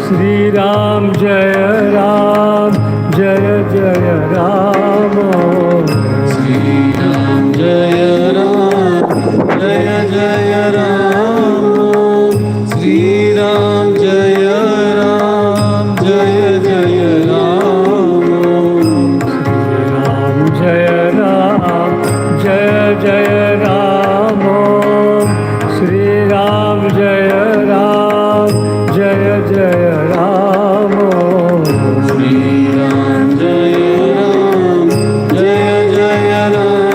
Sri Ram Jaya Ram, Jaya Jaya Ram. Sri Ram Jaya Ram, Jaya Jaya Ram. Sri Ram Jaya Ram, Jaya Jaya Ram. Sri Ram Jaya Ram, Jaya Jaya Ram. Sri Ram Jaya Ram, Jaya Jaya Ram. Sri Ram Jaya Ram, Jaya Jaya Ram.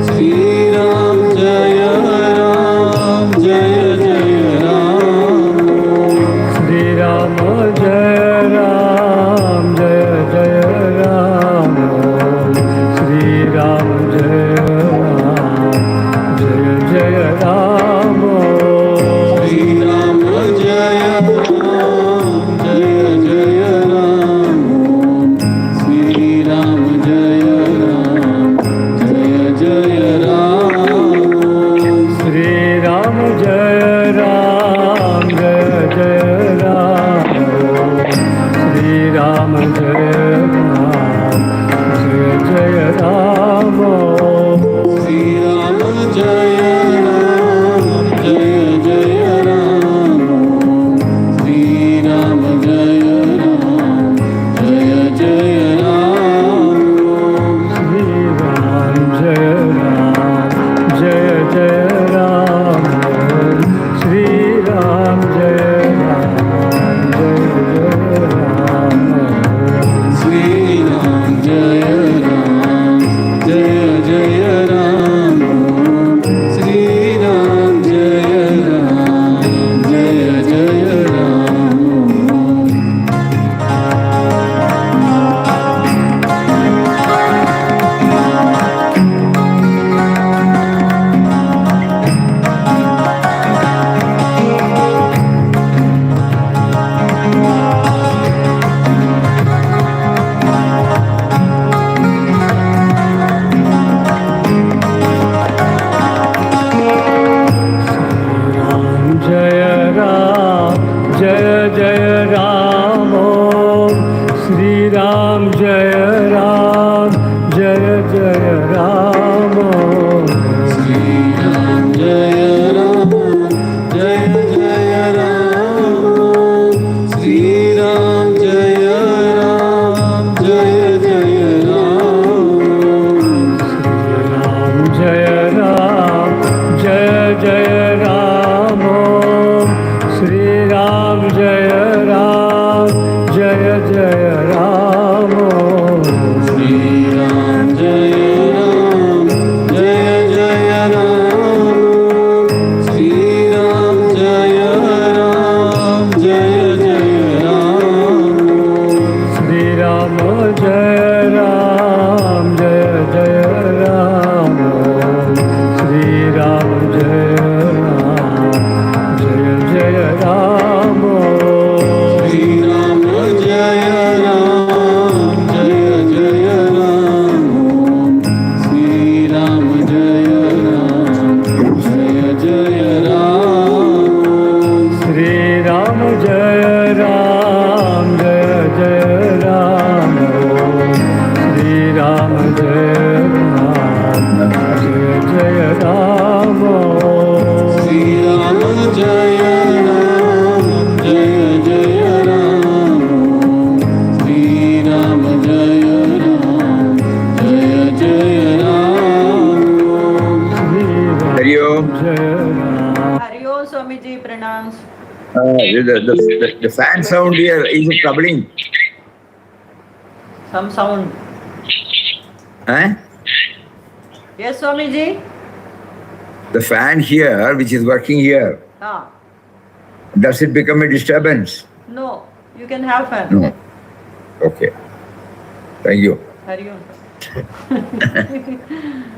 Sri Ram Jaya Ram, Jaya Jaya Ram. Sri Ram Jaya Ram, Jaya Jaya Ram. Sri Ram Jaya Ram, Jaya Jaya Ram. Sri Ram Jaya Ram, Jaya Jaya Ram. Sri Ram Jaya Ram, Jaya Jaya Ram. Sri Ram Jaya Ram, Jaya Jaya Ram. Sri Ram Jaya Ram, Jaya Jaya Ram. Sri Ram Jaya Ram, Jaya Jaya Ram. Sri Ram Jaya Ram, Jaya Jaya Ram. Sri Ram Jaya Ram, Jaya Jaya Ram. Sri Ram Jaya Ram, Jaya Jaya Ram. Sri Ram Jaya Ram, Jaya Jaya Ram. Ram Jaya Ram, Jaya Jaya Ram. Sri Ram Jaya Ram, Jaya Jaya Ram. Sri Ram Jaya Ram, Jaya Jaya Ram. Sri Ram Jaya Ram, Jaya Jaya Ram. Ram Jaya Ram, Jaya Jaya Ram. Sri Ram Jaya Ram, Jaya Jaya Ram. Sri Ram Jaya Ram, Jaya Jaya Ram. Sri Ram Jaya Ram, Jaya Jaya Ram. Sri Ram Jaya Ram, Jaya Jaya Ram. Sri Ram Jaya Ram, Jaya Jaya Ram. Sri Ram Jaya Ram, Jaya Jaya Ram. Sri Ram Jaya Ram, Jaya Jaya Ram. Sri Ram Jaya Ram, Jaya Jaya Ram. Sri Ram Jaya Ram, Jaya Jaya Ram. Sri Ram Jaya Ram, Jaya Jaya Ram. Sri Ram Jaya Ram, Jaya Jaya Ram. Hari Om Jaya Ram. Hariom Swamiji, pranams. The fan sound here is troubling. Some sound. Huh? Yes, Swamiji. The fan here, which is working here, Ah, does it become a disturbance? no, you can have fun. No. Okay. Thank you. Hariom.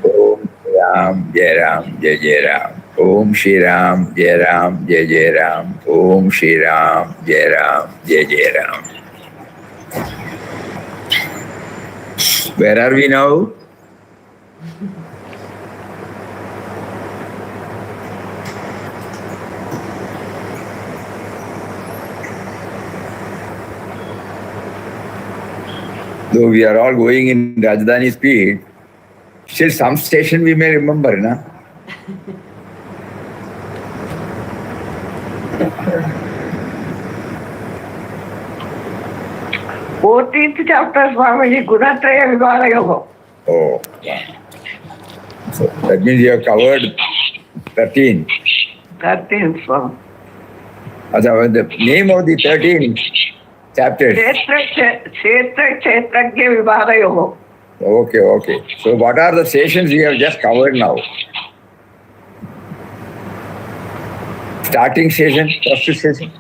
Om Ram Jai Ram Jai Jai Ram. Om Shri Ram Jai Ram Jai Jai Ram. Om Shri Ram Jai Ram Jai Jai Ram. Where are we now? Though we are all going in Rajdhani speed, still some station we may remember, na? 14th chapter, Swamiji, Gunatraya Vivara Yoga. Oh, wow. So that means you have covered 13. 13th, Swami. The name of the 13 chapters. Kshetra Vivara Yoga. Okay. So what are the sessions we have just covered now? Starting session, first session.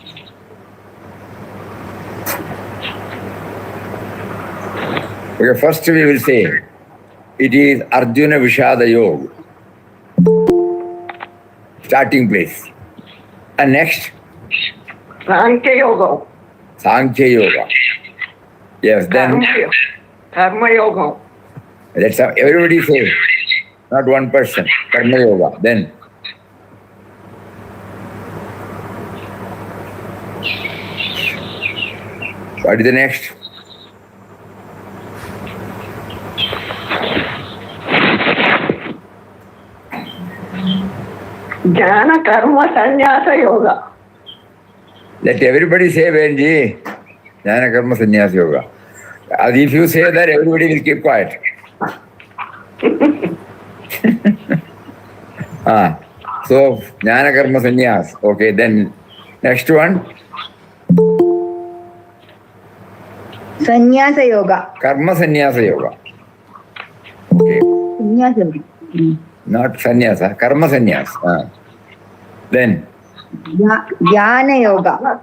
Okay, first we will say it is Arjuna Vishada Yoga. Starting place. And next? Sankhya Yoga. Sankhya Yoga. Yes, then Karma Yoga. that's how everybody says, not one person. Karma Yoga. Then what is the next? Jnana Karma Sannyasa Yoga. Let everybody say, Benji, Jnana Karma Sannyas Yoga. And if you say that, everybody will keep quiet. So, Jnana Karma Sannyas. Okay, then next one. Sannyasa Yoga. Karma Sannyasa Yoga. Okay, Sannyasa. not Sannyasa, Karma Sannyas. Then, Jnana Yoga.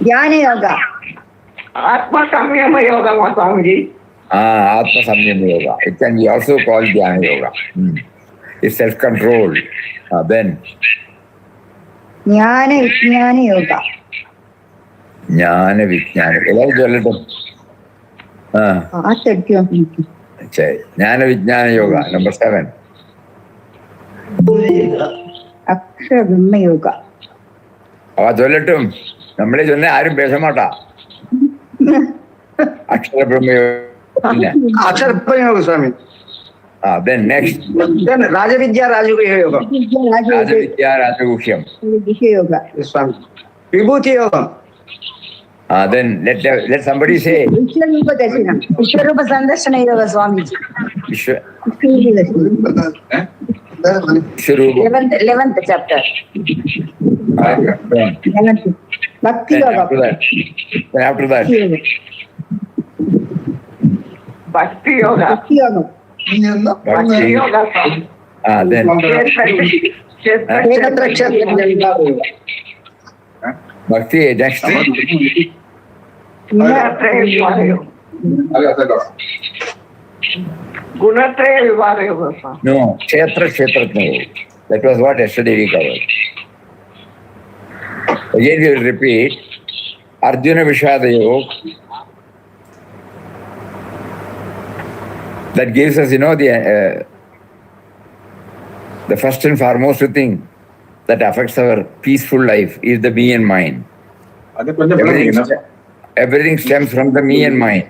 Jnana Yoga. Atma Samyama Yoga, Swamiji. Atma Samyama Yoga. It can be also called Jnana Yoga. It's self-control. Then, Jnana Vijnana Yoga. Jnana Vijnana. Jnana Vijnana Yoga, number 7. Akshara Brahma Yoga. അവ ചൊല്ലട്ടും നമ്മളെ ചൊല്ല ആരും പേശമാട്ടാ അക്ഷര Yoga, Swami. then next Then Rajavidya Rajaguhya Yoga. രാജവിദ്യ രാജഗുഹ്യം Yoga. Yes, Swami. Vibhuti Yoga. then let somebody say Vishwarupa Darshana. Vishwarupa Sandarshana Yoga, Swamiji. Vishwarupa 11th chapter. 11th. Bhakti then Yoga. after that Bhakti Yoga. Bhakti Yoga. Bhakti Yoga. then Kshetra Yoga. bhakti next Gunatraya Vivara Yoga. Gunatraya Vivara Yoga, Swami. no kshetra that was what yesterday we covered. Again we will repeat Arjuna Vishada Yoga. That gives us, the first and foremost thing that affects our peaceful life is the me and mind. Everything stems from the me and mind.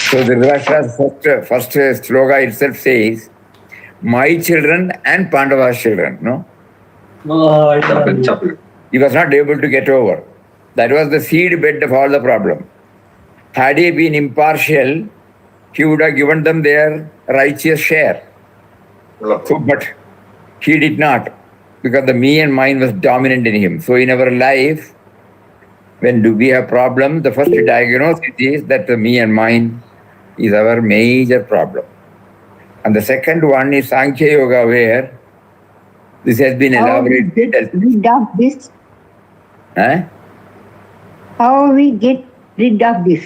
So the Dhritarashtra's first sloga itself says, my children and Pandava's children, no? He was not able to get over. That was the seed bed of all the problem. Had he been impartial, he would have given them their righteous share. So, but he did not, because the me and mind was dominant in him. So in our life, when do we have problems, the first diagnosis is that the me and mind is our major problem. And the second one is Sankhya Yoga, where this has been How we elaborated. get rid of this? How we get rid of this?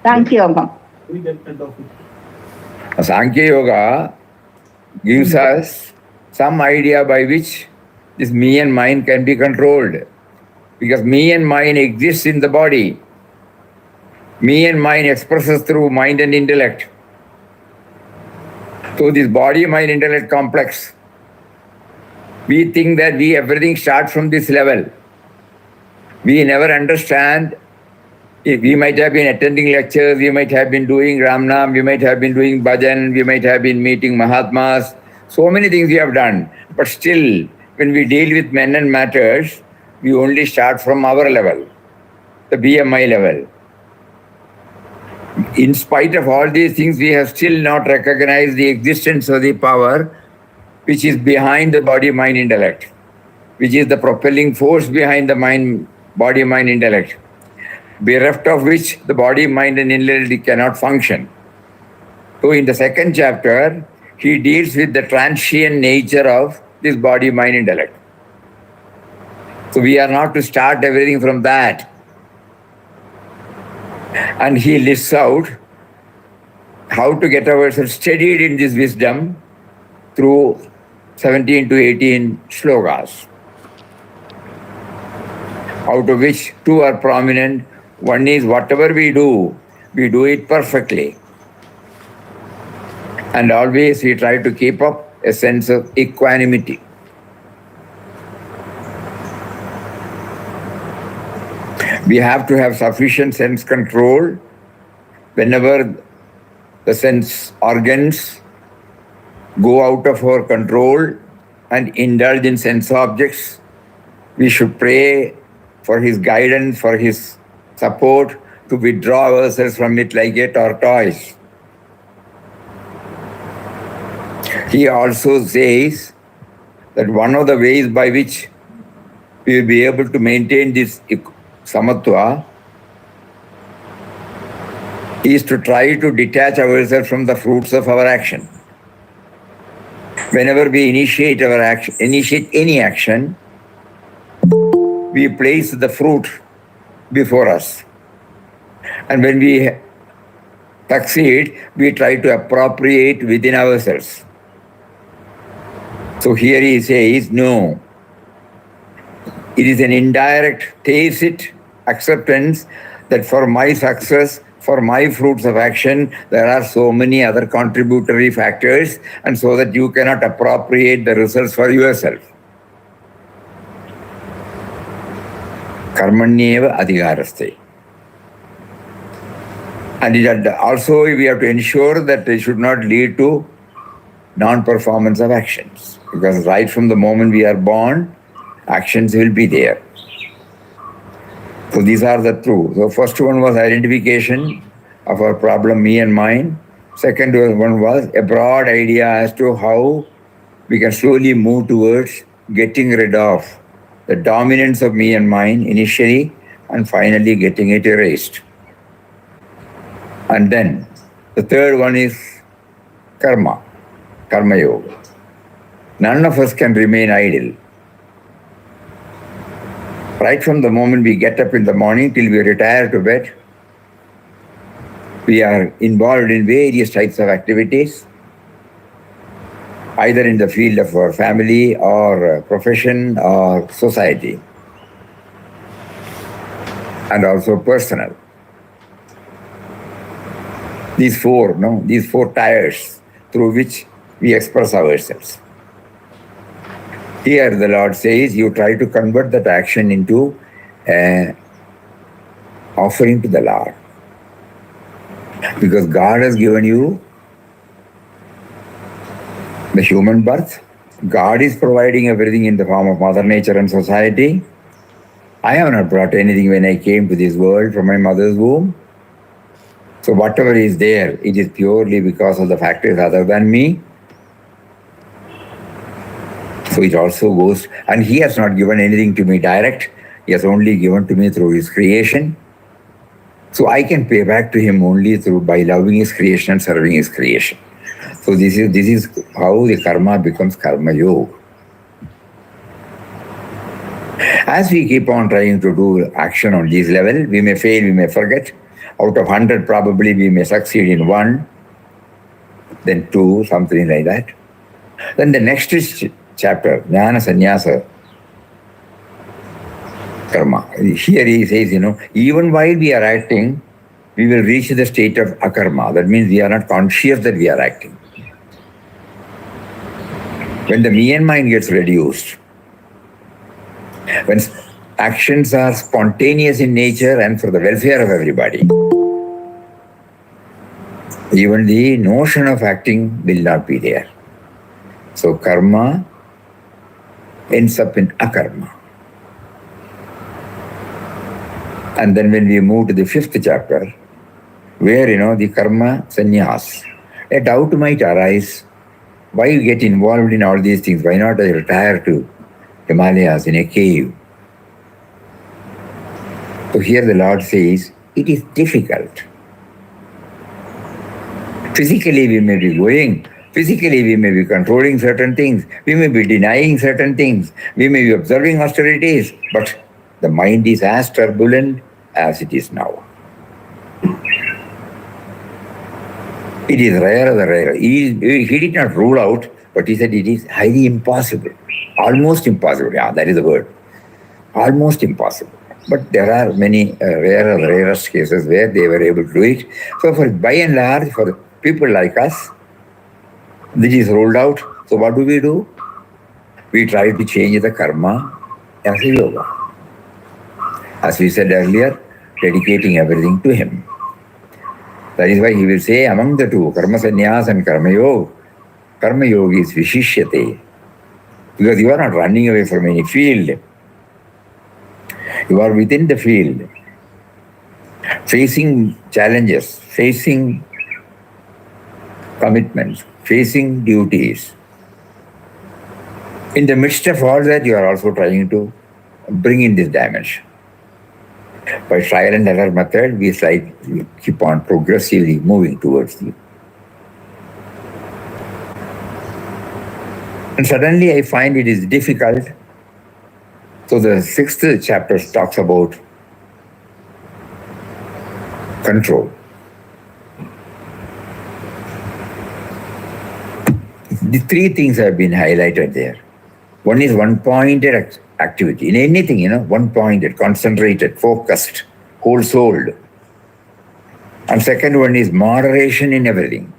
Sankhya Yoga. Sankhya Yoga gives us some idea by which this me and mind can be controlled. Because me and mind exists in the body. Me and mind expresses through mind and intellect. So this body, mind, intellect complex. We think that everything starts from this level. We never understand We might have been attending lectures, we might have been doing Ramnam, we might have been doing bhajan, we might have been meeting Mahatmas. So many things we have done. But still, when we deal with men and matters, we only start from our level, the BMI level. In spite of all these things, we have still not recognized the existence of the power which is behind the body-mind-intellect, which is the propelling force behind the body-mind-intellect, bereft of which the body, mind and intellect cannot function. So in the second chapter, he deals with the transient nature of this body, mind, intellect. So we are not to start everything from that. And he lists out how to get ourselves steadied in this wisdom through 17 to 18 slokas, out of which two are prominent. One is whatever we do it perfectly. And always we try to keep up a sense of equanimity. We have to have sufficient sense control whenever the sense organs go out of our control and indulge in sense objects. We should pray for his guidance, for his support, to withdraw ourselves from it like a tortoise. He also says that one of the ways by which we will be able to maintain this samatva is to try to detach ourselves from the fruits of our action. Whenever we initiate any action, we place the fruit before us. And when we succeed, we try to appropriate within ourselves. So here he says, no. It is an indirect, tacit acceptance that for my success, for my fruits of action, there are so many other contributory factors, and so that you cannot appropriate the results for yourself. Karmanyeva adhikaraste. And also we have to ensure that it should not lead to non-performance of actions. Because right from the moment we are born, actions will be there. So these are the two. So first one was identification of our problem, me and mine. Second one was a broad idea as to how we can slowly move towards getting rid of the dominance of me and mine initially, and finally getting it erased. And then the third one is karma, karma yoga. None of us can remain idle. Right from the moment we get up in the morning till we retire to bed, we are involved in various types of activities, either in the field of our family or profession or society, and also personal. These four tires through which we express ourselves. Here the Lord says, you try to convert that action into an offering to the Lord. Because God has given you the human birth. God is providing everything in the form of Mother Nature and society. I have not brought anything when I came to this world from my mother's womb. So whatever is there, it is purely because of the factors other than me. So it also goes, and he has not given anything to me direct. He has only given to me through his creation. So I can pay back to him only by loving his creation and serving his creation. So this is how the karma becomes karma yoga. As we keep on trying to do action on this level, we may fail, we may forget. Out of 100, probably we may succeed in 1, then 2, something like that. Then the next chapter, Jnana Sannyasa Karma. Here he says, even while we are acting, we will reach the state of akarma. That means we are not conscious that we are acting. When the me and mind gets reduced, when actions are spontaneous in nature and for the welfare of everybody. Even the notion of acting will not be there. So karma ends up in akarma. And then when we move to the 5th chapter, where, the karma sannyas, a doubt might arise. Why you get involved in all these things? Why not retire to Himalayas in a cave? So here the Lord says, it is difficult. Physically we may be going, physically we may be controlling certain things, we may be denying certain things, we may be observing austerities, but the mind is as turbulent as it is now. It is rare than rare. He did not rule out, but he said it is highly impossible. Almost impossible. Yeah, that is the word. Almost impossible. But there are many rarest cases where they were able to do it. So by and large, for people like us, this is ruled out. So what do? We try to change the karma as a yoga. As we said earlier, dedicating everything to him. That is why he will say among the two, karma sannyas and karma yoga is vishishyate. Because you are not running away from any field. You are within the field, facing challenges, facing commitments, facing duties. In the midst of all that, you are also trying to bring in this dimension. By trial and error method, we keep on progressively moving towards you. And suddenly I find it is difficult. So the 6th chapter talks about control. The 3 things have been highlighted there. One is one-pointed activity. In anything, one-pointed, concentrated, focused, whole-souled. And second one is moderation in everything.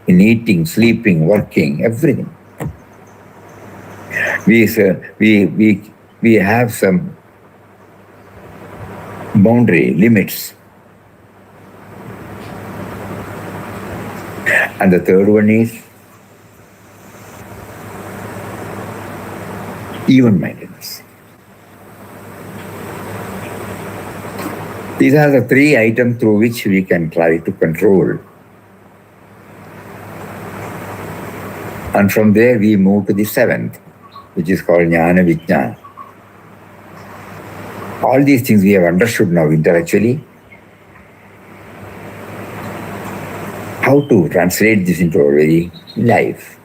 In eating, sleeping, working, everything. We have some boundary, limits. And the third one is even-mindedness. These are the 3 items through which we can try to control. And from there we move to the 7th, which is called Jnana Vijnana. All these things we have understood now intellectually. How to translate this into our very life.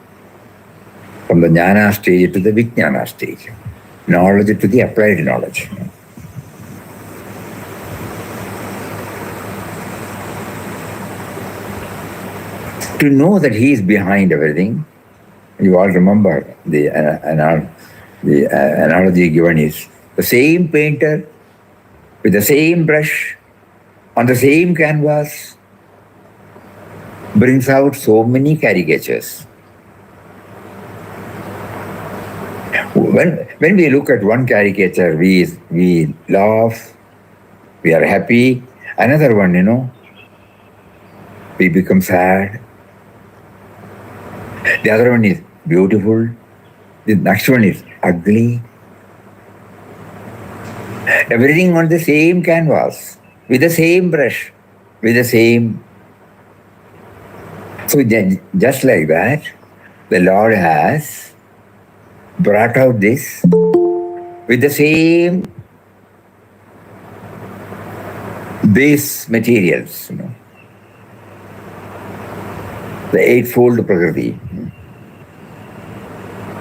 From the Jnana stage to the Vijnana stage. Knowledge to the applied knowledge. To know that he is behind everything, you all remember the analogy given is the same painter with the same brush on the same canvas brings out so many caricatures. When we look at one caricature, we laugh, we are happy. Another one, we become sad. The other one is beautiful. The next one is ugly. Everything on the same canvas, with the same brush, with the same. So just like that, the Lord has brought out this with the same base materials, the eightfold Prakriti.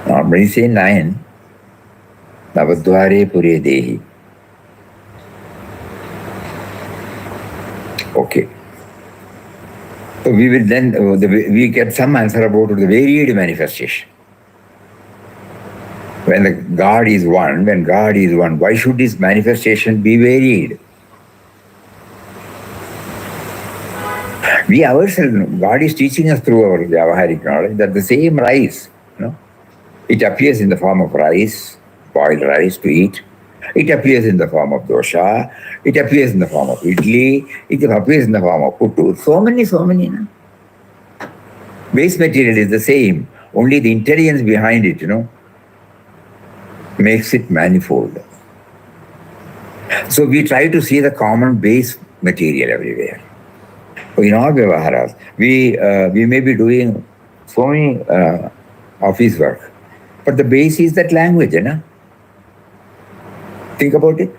Normally say 9, Navadware Pure Dehi. Okay. So we will then, we get some answer about the varied manifestation. When God is one, why should his manifestation be varied? We ourselves, God is teaching us through our Vyavaharic knowledge that the same rice, it appears in the form of rice, boiled rice to eat, It appears in the form of dosha, it appears in the form of idli, it appears in the form of puttu. So many. No? Base material is the same, only the intelligence behind it, makes it manifold. So we try to see the common base material everywhere. In all vyavaharas, we may be doing so many office work, but the base is that language, Think about it.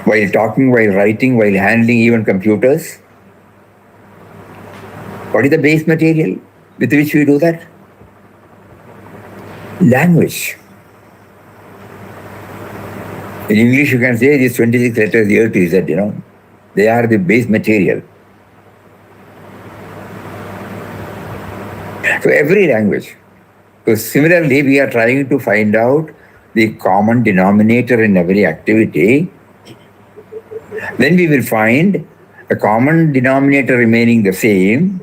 While talking, while writing, while handling even computers, what is the base material with which we do that? Language. In English, you can say these 26 letters A to Z, they are the base material. So every language. So similarly, we are trying to find out the common denominator in every activity. Then we will find a common denominator remaining the same.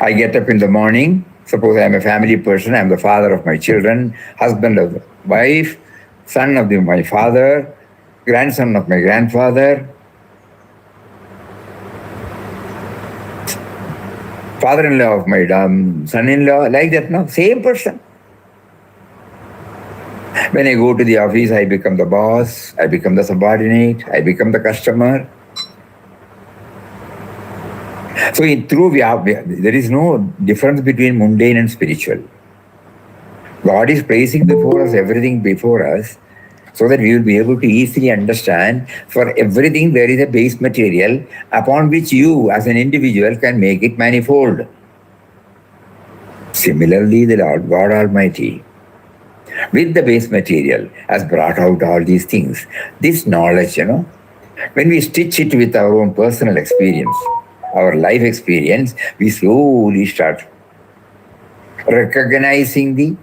I get up in the morning. Suppose I am a family person, I am the father of my children, husband of the wife, son of my father, grandson of my grandfather, father-in-law of my son-in-law, like that, no? Same person. When I go to the office, I become the boss, I become the subordinate, I become the customer. So there is no difference between mundane and spiritual. God is placing before us everything before us so that we will be able to easily understand for everything there is a base material upon which you as an individual can make it manifold. Similarly, the Lord God Almighty with the base material has brought out all these things. This knowledge, when we stitch it with our own personal experience, our life experience, we slowly start recognizing the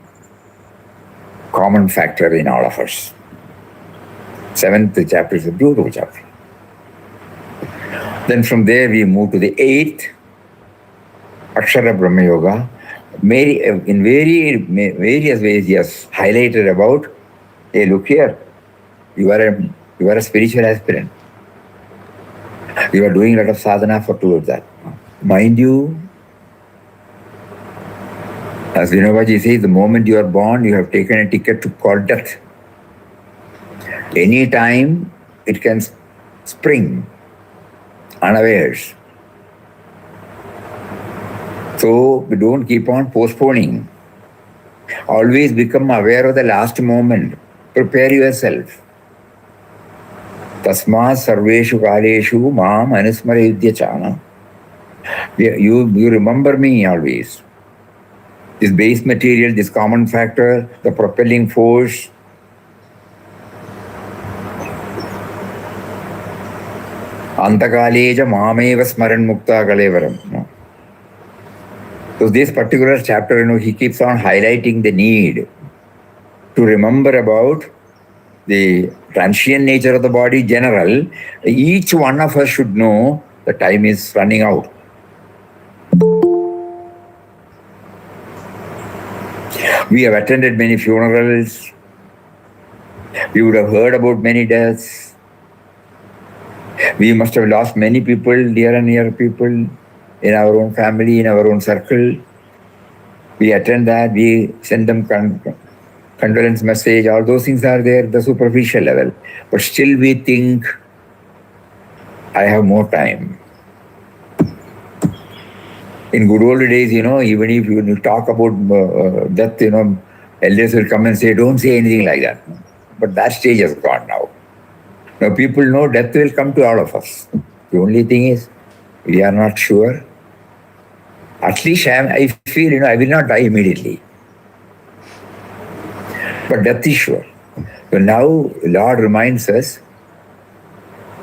common factor in all of us. 7th chapter is a beautiful chapter. Then from there we move to the 8th, Akshara Brahma Yoga. In various ways he has highlighted about, hey, look here, you are a spiritual aspirant. You are doing a lot of sadhana towards that. Mind you, as Vinobaji says, the moment you are born, you have taken a ticket to call death. Any time it can spring unawares. So we don't keep on postponing. Always become aware of the last moment. Prepare yourself. Tasma sarveshu kaleshu maam anusmara yudyachana. You remember me always. This base material, this common factor, the propelling force. Antakaleja mameva smaran mukta kalevaram. So this particular chapter, he keeps on highlighting the need to remember about the transient nature of the body general. Each one of us should know the time is running out. We have attended many funerals. We would have heard about many deaths. We must have lost many people, dear and near people, in our own family, in our own circle. We attend that, we send them condolence message, all those things are there at the superficial level. But still we think, I have more time. In good old days, even if you talk about death, elders will come and say, don't say anything like that. But that stage has gone now. Now people know death will come to all of us. The only thing is, we are not sure. At least I feel, I will not die immediately. But death is sure. So now Lord reminds us,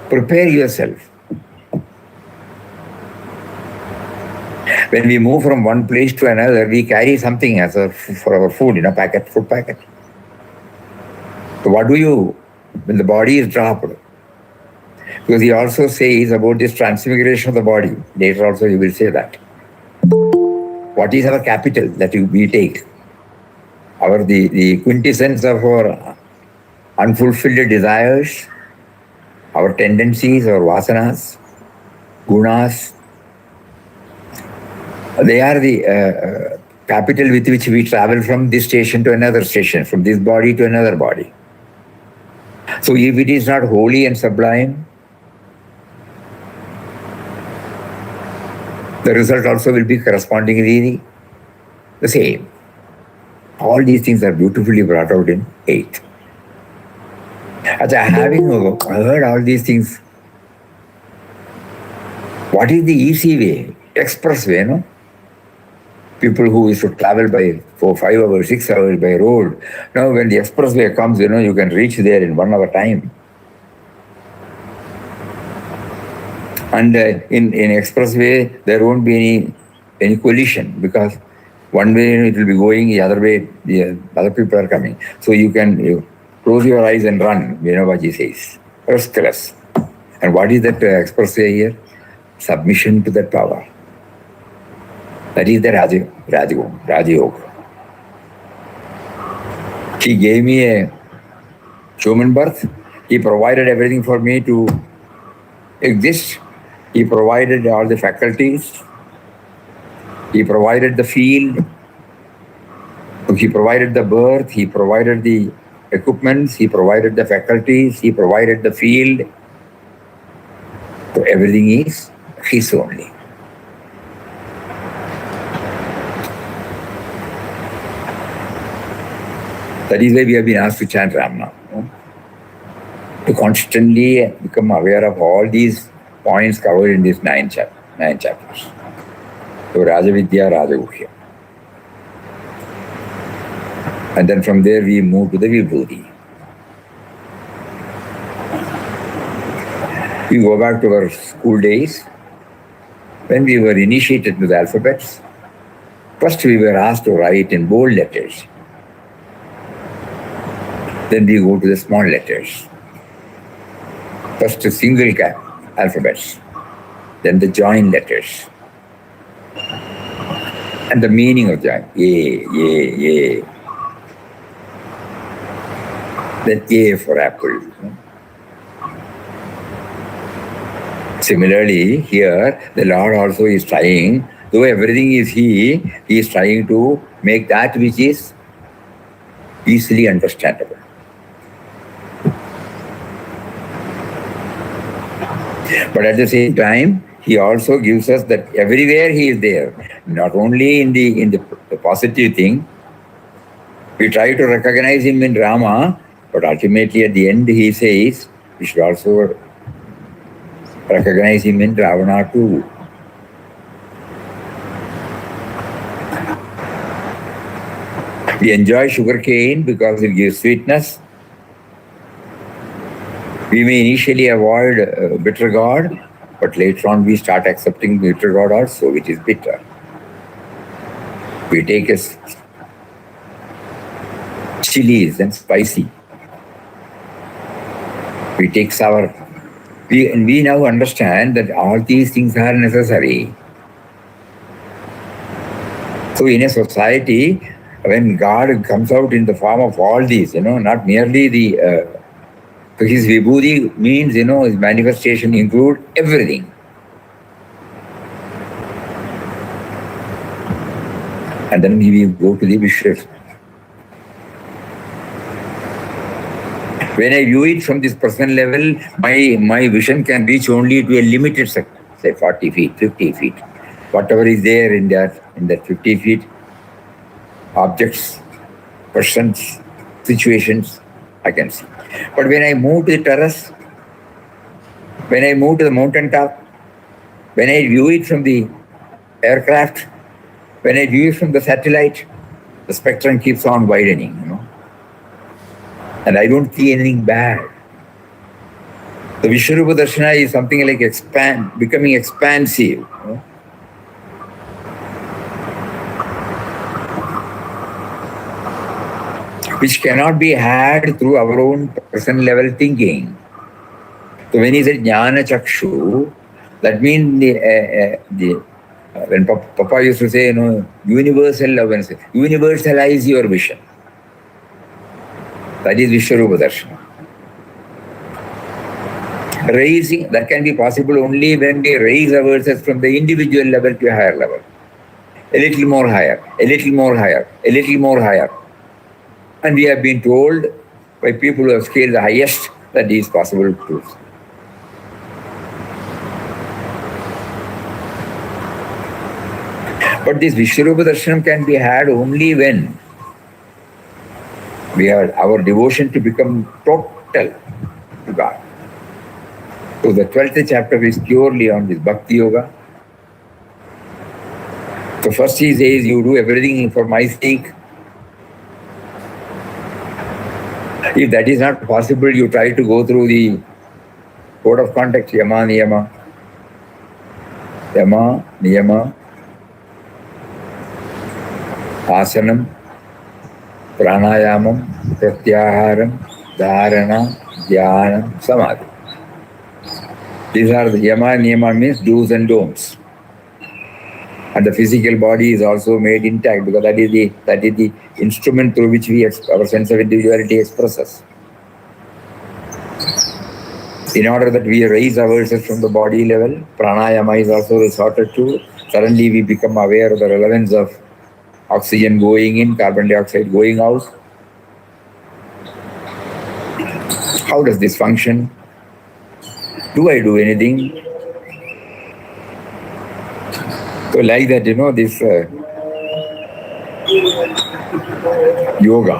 prepare yourself. When we move from one place to another, we carry something for our food, food packet. So what do you, when the body is dropped? Because he also says about this transfiguration of the body. Later also he will say that. What is our capital that we take? the quintessence of our unfulfilled desires, our tendencies, our vasanas, gunas. They are the capital with which we travel from this station to another station, from this body to another body. So if it is not holy and sublime, the result also will be correspondingly the same. All these things are beautifully brought out in 8. Having heard all these things, what is the easy way? Expressway, no? People who used to travel by 4, 5 hours, 6 hours by road. Now when the expressway comes, you can reach there in 1 hour time. And in expressway, there won't be any collision, because one way it will be going, the other way the other people are coming. So you close your eyes and run, what he says. First class. And what is that expressway here? Submission to that power. That is the Raja Yoga. He gave me a human birth. He provided everything for me to exist. He provided all the faculties. He provided the field. He provided the birth. He provided the equipments. He provided the faculties. He provided the field. So everything is his only. That is why we have been asked to chant Ram now. To constantly become aware of all these points covered in these 9 chapters. So Rajavidya, Rajaguhya. And then from there we move to the Vibhuti. We go back to our school days. When we were initiated to the alphabets, first we were asked to write in bold letters. Then we go to the small letters. First single alphabets, then the join letters. And the meaning of join, A. Then A for apple. Similarly, here the Lord also is trying, though everything is He is trying to make that which is easily understandable. But at the same time, He also gives us that everywhere He is there, not only in the positive thing. We try to recognize Him in Rama, but ultimately at the end He says we should also recognize Him in Ravana too. We enjoy sugarcane because it gives sweetness. We may initially avoid bitter gourd, but later on we start accepting bitter gourd also, which is bitter. We take chilies and spicy. We take sour. We now understand that all these things are necessary. So in a society, when God comes out in the form of all these, not merely His Vibhuti means, His manifestation include everything. And then we go to the Vishwas. When I view it from this personal level, my vision can reach only to a limited sector, say 40 feet, 50 feet. Whatever is there in that 50 feet, objects, persons, situations, I can see. But when I move to the terrace, when I move to the mountain top, when I view it from the aircraft, when I view it from the satellite, the spectrum keeps on widening, And I don't see anything bad. The Vishwarupa Darshana is something like becoming expansive. Which cannot be had through our own personal level thinking. So when he said Jnana Chakshu, that means when Papa used to say, universal love, and say, universalize your vision. That is Vishwarupa Darshana. Raising, that can be possible only when we raise ourselves from the individual level to a higher level. A little more higher, a little more higher, a little more higher. And we have been told by people who have scaled the highest that it is possible to do. But this Vishwarupa Darshanam can be had only when we have our devotion to become total to God. So the 12th chapter is purely on this Bhakti Yoga. So first he says, you do everything for my sake. If that is not possible, you try to go through the code of conduct, Yama, Niyama. Yama, Niyama, Asanam, Pranayamam, Pratyaharam, Dharana, Dhyanam, Samadhi. These are the Yama, Niyama means do's and don'ts. And the physical body is also made intact because that is the instrument through which our sense of individuality expresses. In order that we raise ourselves from the body level, pranayama is also resorted to. Suddenly we become aware of the relevance of oxygen going in, carbon dioxide going out. How does this function? Do I do anything? So like that, this yoga.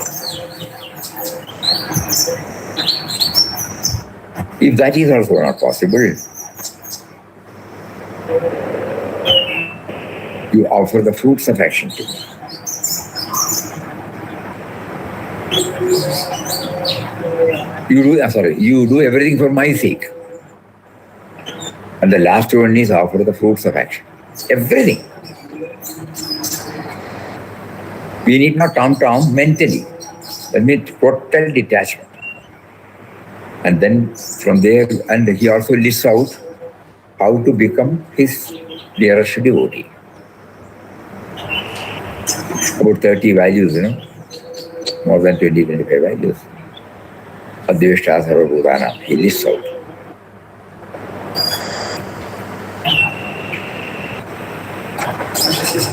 If that is also not possible, you offer the fruits of action to me. You do everything for my sake. And the last one is offer the fruits of action. Everything. We need not tom-tom mentally. That means total detachment. And then from there, and he also lists out how to become his dearest devotee. About 30 values, more than 20, 25 values. Adhyavashta Sarva Bhutana, he lists out.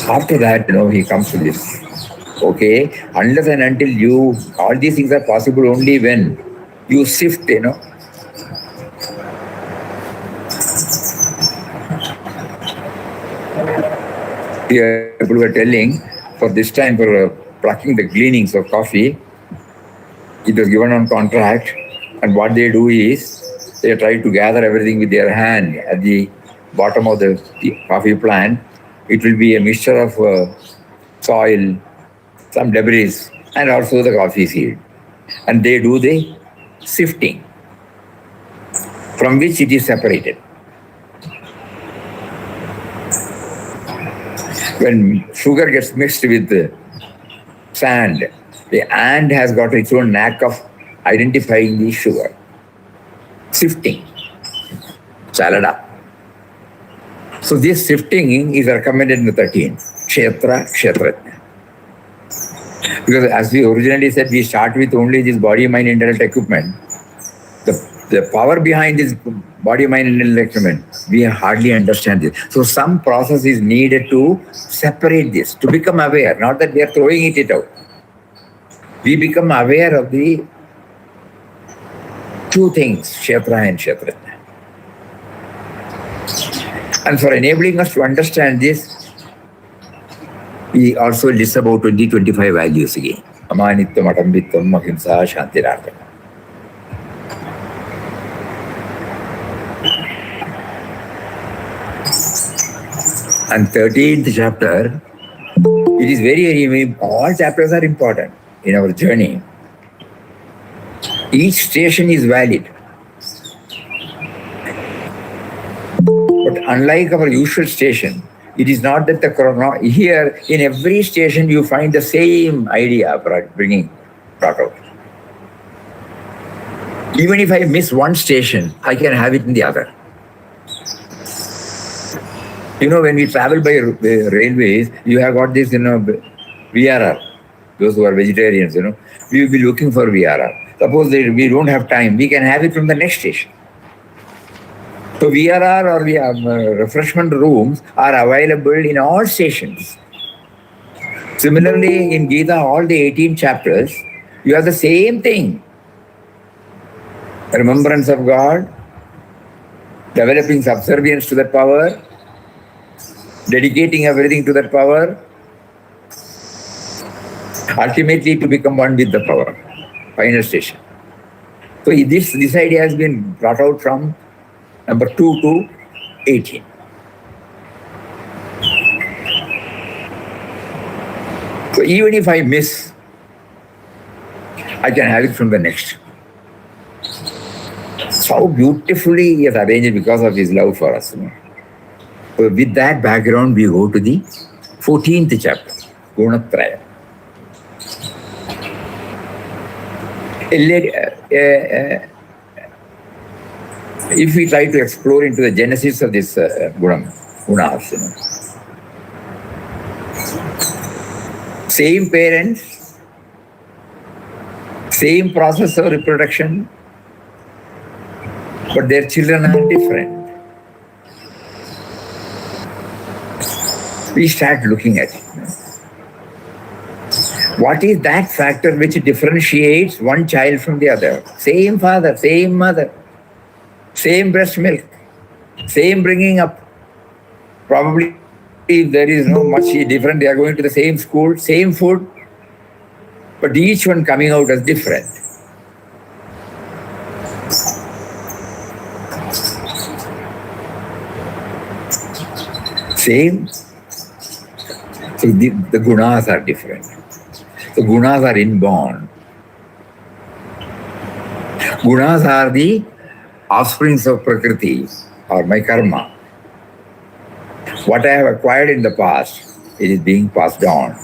After that, he comes to this. Okay, unless and until all these things are possible only when you sift, Here people were telling, for this time, for plucking the gleanings of coffee, it was given on contract, and what they do is, they try to gather everything with their hand at the bottom of the coffee plant. It will be a mixture of soil, some debris, and also the coffee seed. And they do the sifting, from which it is separated. When sugar gets mixed with sand, the ant has got its own knack of identifying the sugar. Sifting. Salada. So this sifting is recommended in the 13th. Kshetra, Kshetrajna. Because as we originally said, we start with only this body, mind, intellect equipment. The power behind this body, mind, intellect equipment, we hardly understand this. So some process is needed to separate this, to become aware, not that we are throwing it out. We become aware of the two things, Kshetra and Kshetrajna. And for enabling us to understand this, he also lists about 20-25 values again. Amanitvam, Atambitvam, Ahimsa, Shantirartham. And 13th chapter, it is very, all chapters are important in our journey. Each station is valid. But unlike our usual station, it is not that here in every station you find the same idea brought out. Even if I miss one station, I can have it in the other. When we travel by railways, you have got this, VRR, those who are vegetarians, we will be looking for VRR. Suppose that we don't have time, we can have it from the next station. So VRR or refreshment rooms are available in all stations. Similarly, in Gita, all the 18 chapters, you have the same thing. Remembrance of God, developing subservience to that power, dedicating everything to that power, ultimately to become one with the power. Final station. So this idea has been brought out from number 2 to 18. So even if I miss, I can have it from the next. So beautifully he has arranged because of his love for us. So with that background, we go to the 14th chapter, Gunatraya. If we try to explore into the genesis of this gunas, same parents, same process of reproduction, but their children are different. We start looking at it. What is that factor which differentiates one child from the other? Same father, same mother, same breast milk, same bringing up. Probably there is no much different. They are going to the same school, same food, but each one coming out as different. Same. So the gunas are different. The gunas are inborn. Gunas are the offsprings of Prakriti or my karma. What I have acquired in the past, it is being passed on.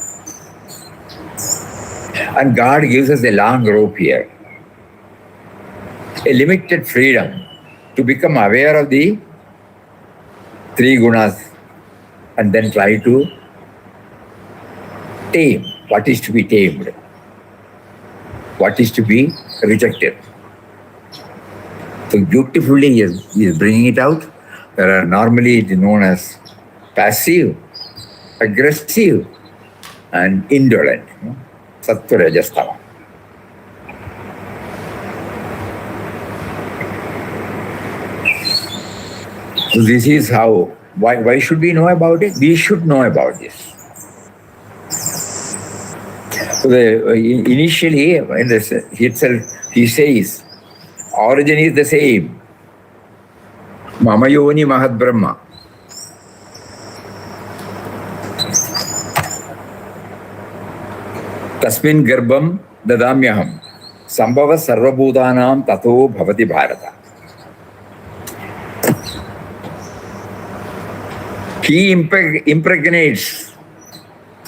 And God gives us a long rope here, a limited freedom to become aware of the three gunas and then try to tame what is to be tamed, what is to be rejected. So beautifully he is bringing it out. There are normally it is known as passive, aggressive, and indolent. Sattva, Rajas, Tama. So this is how, why should we know about it? We should know about this. So initially, in this itself, he says, origin is the same. Mama Yoni Mahat Brahma. Tasmin Garbham Dadamyaham. Sambhava Sarvabhutanam Tato Bhavati Bharata. He impregnates.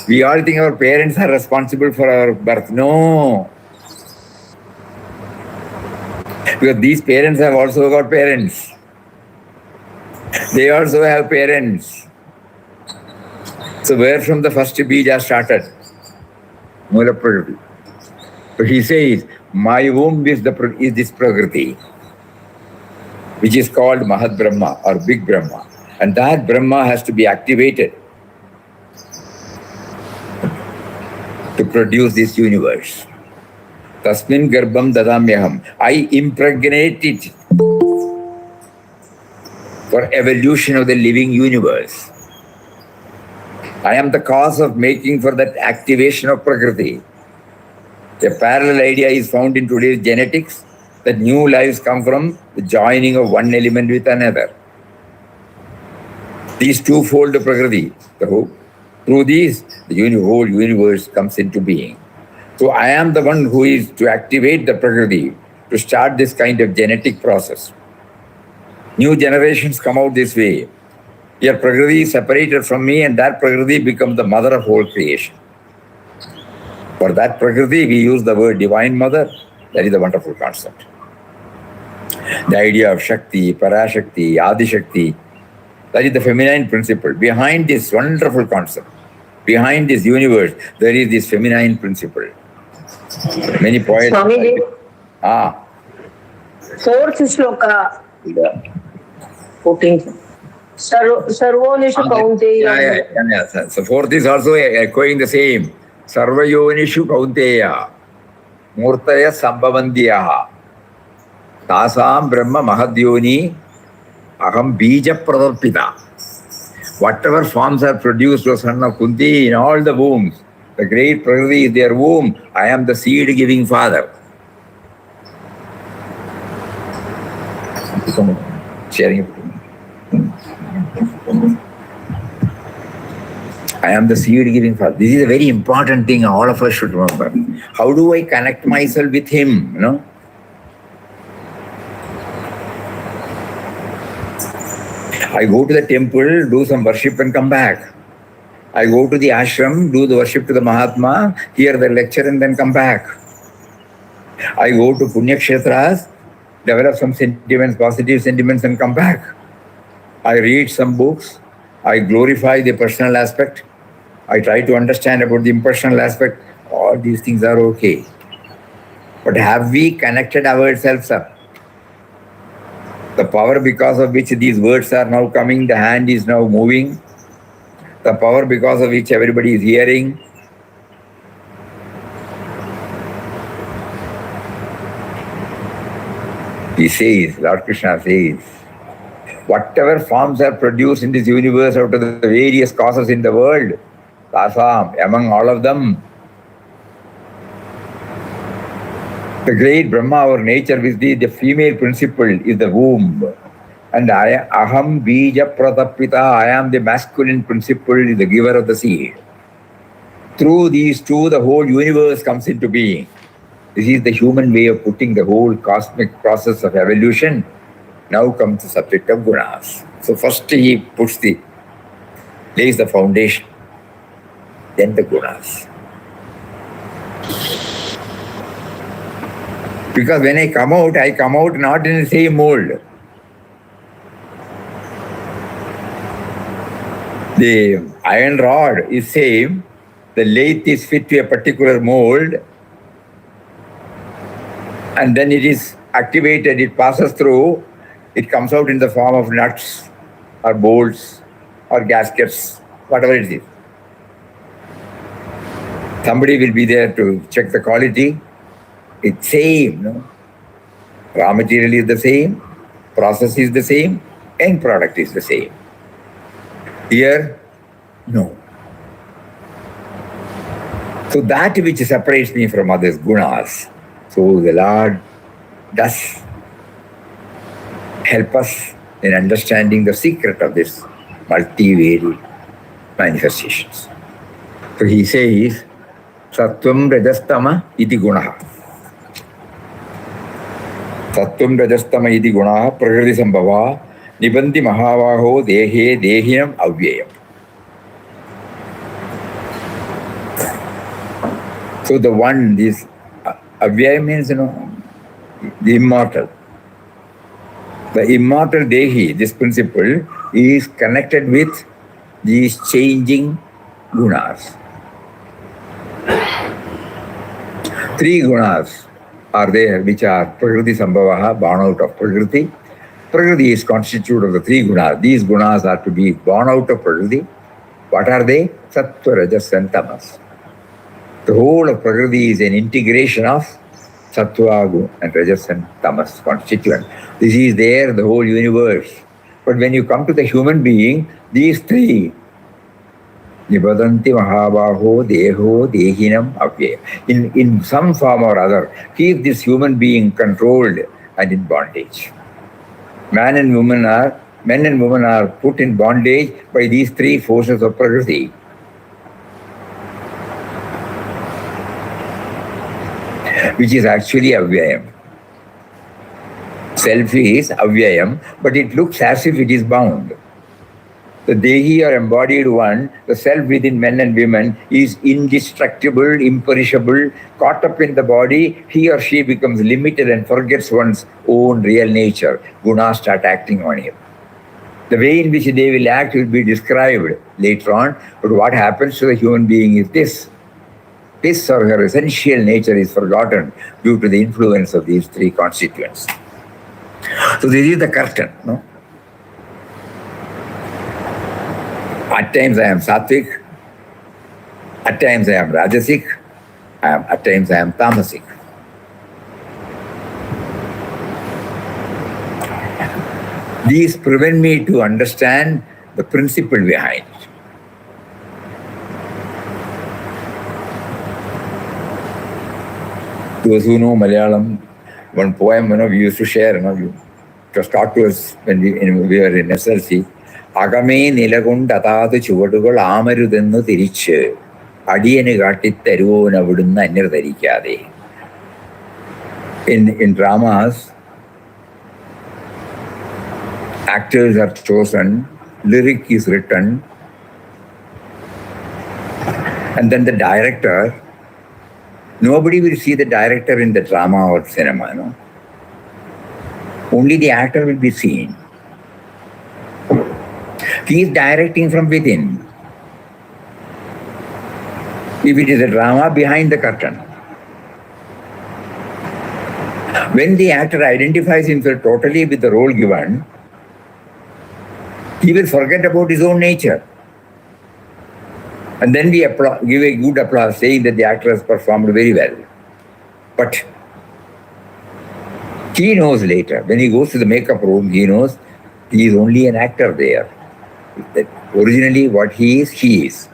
We all think our parents are responsible for our birth. No. Because these parents have also got parents. They also have parents. So where from the first bija started? Mula Prakriti. So he says, my womb is this Prakriti, which is called Mahat Brahma or Big Brahma. And that Brahma has to be activated to produce this universe. Tasmin Garbham Dadamyaham. I impregnate it for evolution of the living universe. I am the cause of making for that activation of Prakriti. A parallel idea is found in today's genetics that new lives come from the joining of one element with another. These twofold Prakriti, through these, the whole universe comes into being. So I am the one who is to activate the Prakriti to start this kind of genetic process. New generations come out this way. Your Prakriti is separated from me and that Prakriti becomes the mother of whole creation. For that Prakriti, we use the word Divine Mother. That is a wonderful concept. The idea of Shakti, Parashakti, Adi Shakti, that is the feminine principle. Behind this wonderful concept, behind this universe, there is this feminine principle. Many poets. Swamiji, fourth shloka, putting Sarvonishu Kaunteya. Yeah. So fourth is also echoing the same. Sarvayonishu Kaunteya Murtaya Sambhavandiyaha Tasam Brahma Mahadyoni Aham Bija Pradarpita. Whatever forms are produced, O son of Kunti, in all the wombs, the great Prakriti is their womb. I am the seed-giving father. Sharing it. I am the seed-giving father. This is a very important thing all of us should remember. How do I connect myself with him? You know? I go to the temple, do some worship and come back. I go to the ashram, do the worship to the Mahatma, hear the lecture and then come back. I go to Punya Kshetras, develop some sentiments, positive sentiments and come back. I read some books, I glorify the personal aspect, I try to understand about the impersonal aspect. All these things are okay. But have we connected ourselves up? The power because of which these words are now coming, the hand is now moving, the power because of which everybody is hearing. He says, Lord Krishna says, whatever forms are produced in this universe out of the various causes in the world, Tasam, among all of them, the great Brahma, our nature, with the female principle is the womb. And Aham Bija Pratapita, I am the masculine principle, the giver of the seed. Through these two, the whole universe comes into being. This is the human way of putting the whole cosmic process of evolution. Now comes the subject of gunas. So first he lays the foundation, then the gunas. Because when I come out not in the same mold. The iron rod is same, the lathe is fit to a particular mold, and then it is activated, it passes through, it comes out in the form of nuts or bolts or gaskets, whatever it is. Somebody will be there to check the quality. It's same, no? Raw material is the same, process is the same, end product is the same. Here, no. So that which separates me from others, gunas. So the Lord does help us in understanding the secret of this multivariate manifestations. So he says, Sattvam Rajastama iti gunaha. Sattvam Rajastama iti gunaha prakriti sambhava nibanti mahavaho dehe dehinam avyayam. So the one, this avyayam means, the immortal. The immortal dehi, this principle, is connected with these changing gunas. Three gunas are there, which are prakriti sambhavaha, born out of prakriti. Prakriti is constituted of the three gunas. These gunas are to be born out of prakriti. What are they? Sattva, rajas and tamas. The whole of prakriti is an integration of sattva and rajas and tamas constituent. This is there, the whole universe. But when you come to the human being, these three, Nibadanti Mahabaho Deho Dehinam Avyaya, in some form or other, keep this human being controlled and in bondage. Men and women are put in bondage by these three forces of Prakriti. Which is actually Avyayam. Self is Avyayam, but it looks as if it is bound. The Dehi or embodied one, the self within men and women, is indestructible, imperishable, caught up in the body. He or she becomes limited and forgets one's own real nature. Gunas start acting on him. The way in which they will act will be described later on, but what happens to the human being is this. his or her essential nature is forgotten due to the influence of these three constituents. So this is the curtain, no? At times I am sattvic, at times I am rajasic, at times I am tamasic. These prevent me to understand the principle behind it. Those who know Malayalam, one poem, we used to share, it was taught to us when we were in SLC. Agame nilagund atadu chuvadukal amarudhennu thirichu adiyanu kaatti tharuvo navidunna annar tharikkade. In dramas, actors are chosen, lyric is written, and then the director, nobody will see the director in the drama or cinema, no? Only the actor will be seen. He is directing from within. If it is a drama, behind the curtain. When the actor identifies himself totally with the role given, he will forget about his own nature. And then we give a good applause saying that the actor has performed very well. But he knows later, when he goes to the makeup room, he knows he is only an actor there. That originally what he is, he is.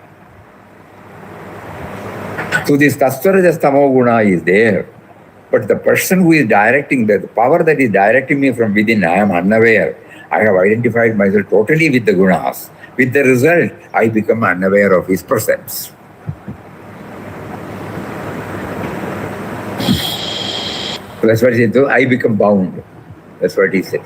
So this Tastvarajas Tamo Guna is there. But the person who is directing, the power that is directing me from within, I am unaware. I have identified myself totally with the gunas. With the result, I become unaware of his presence. That's what he said. I become bound. That's what he said.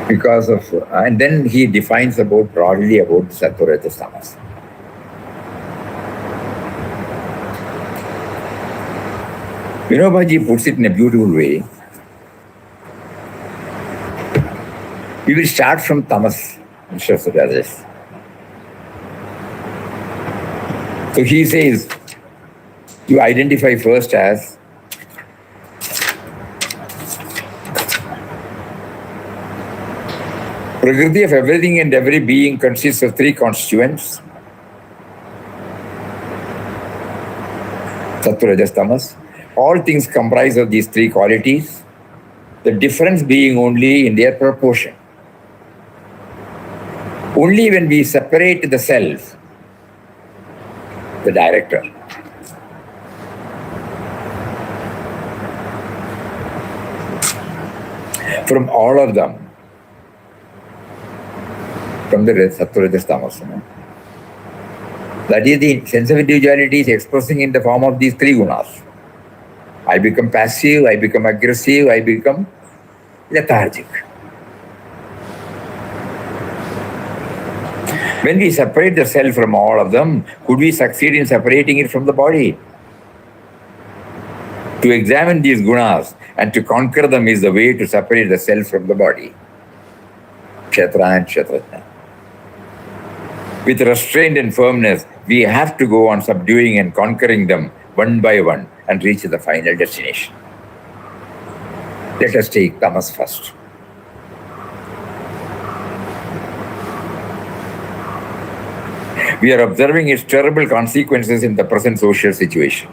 Because of, and then he defines broadly about Sattva, Rajas, Tamas. Vinobaji puts it in a beautiful way. We will start from tamas instead of rajas. So he says, you identify first as Prakriti of everything and every being consists of three constituents. Sattva, Rajas, Tamas. All things comprise of these three qualities, the difference being only in their proportion. Only when we separate the self, the director, from all of them, from the Sattva, Rajas, Tamas. That is, the sense of individuality is expressing in the form of these three gunas. I become passive, I become aggressive, I become lethargic. When we separate the self from all of them, could we succeed in separating it from the body? To examine these gunas and to conquer them is the way to separate the self from the body. Kshetra and Kshetrajna. With restraint and firmness, we have to go on subduing and conquering them one by one and reach the final destination. Let us take tamas first. We are observing its terrible consequences in the present social situation.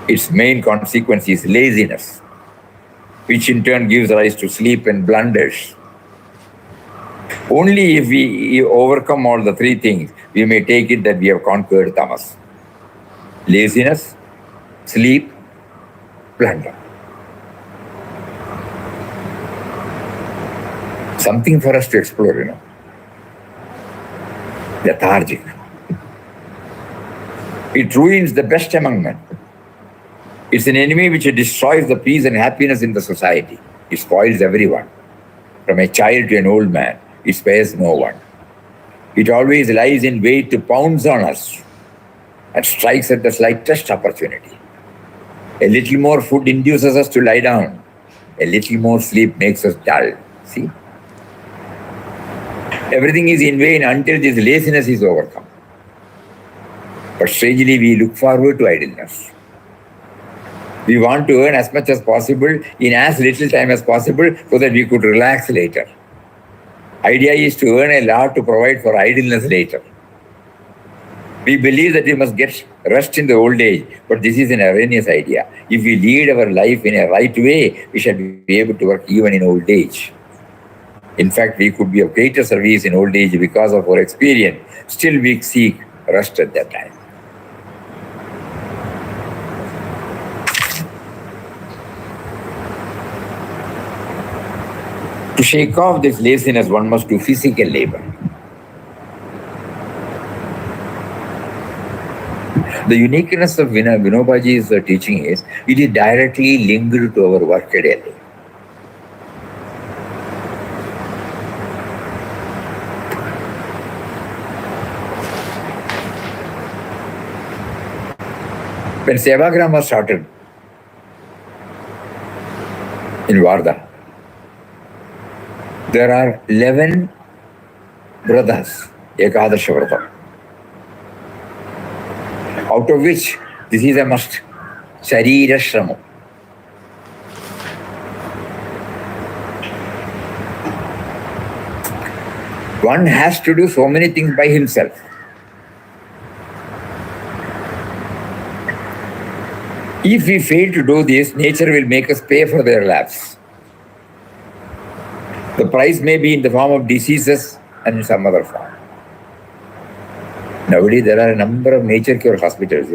Its main consequence is laziness, which in turn gives rise to sleep and blunders. Only if we overcome all the three things, we may take it that we have conquered tamas. Laziness, sleep, blunder. Something for us to explore, Lethargic. It ruins the best among men. It's an enemy which destroys the peace and happiness in the society. It spoils everyone. From a child to an old man, it spares no one. It always lies in wait to pounce on us and strikes at the slightest opportunity. A little more food induces us to lie down. A little more sleep makes us dull. See? Everything is in vain until this laziness is overcome. But strangely, we look forward to idleness. We want to earn as much as possible in as little time as possible so that we could relax later. Idea is to earn a lot to provide for idleness later. We believe that we must get rest in the old age, but this is an erroneous idea. If we lead our life in a right way, we shall be able to work even in old age. In fact, we could be of greater service in old age because of our experience. Still, we seek rest at that time. To shake off this laziness, one must do physical labor. The uniqueness of Vinobaji's teaching is it is directly linked to our workaday life. When Sevagram was started in Varda, there are 11 brothers, Ekadasha Vrata, out of which this is a must, Sharirashramam. One has to do so many things by himself. If we fail to do this, nature will make us pay for their lapse. The price may be in the form of diseases and in some other form. Nowadays, there are a number of nature cure hospitals,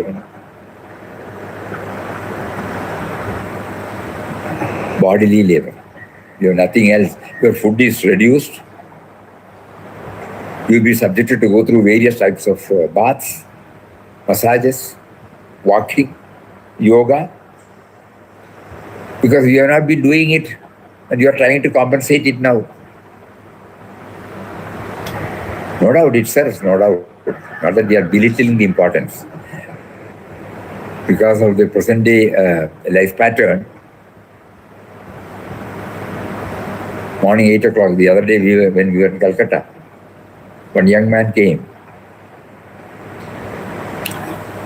Bodily labor. You have nothing else. Your food is reduced. You will be subjected to go through various types of baths, massages, walking, yoga, because you have not been doing it and you are trying to compensate it now. No doubt it serves, no doubt. Not that we are belittling the importance. Because of the present day life pattern, morning 8 o'clock, the other day when we were in Calcutta, one young man came.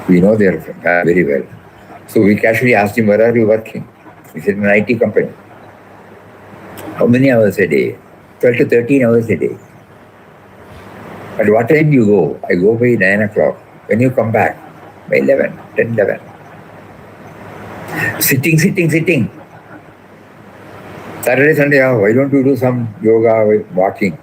We know their very well. So we casually asked him, where are you working? He said, in an IT company. How many hours a day? 12 to 13 hours a day. At what time you go? I go by 9 o'clock. When you come back? By 11, 10, 11. Sitting. Saturday, Sunday, why don't you do some yoga, walking?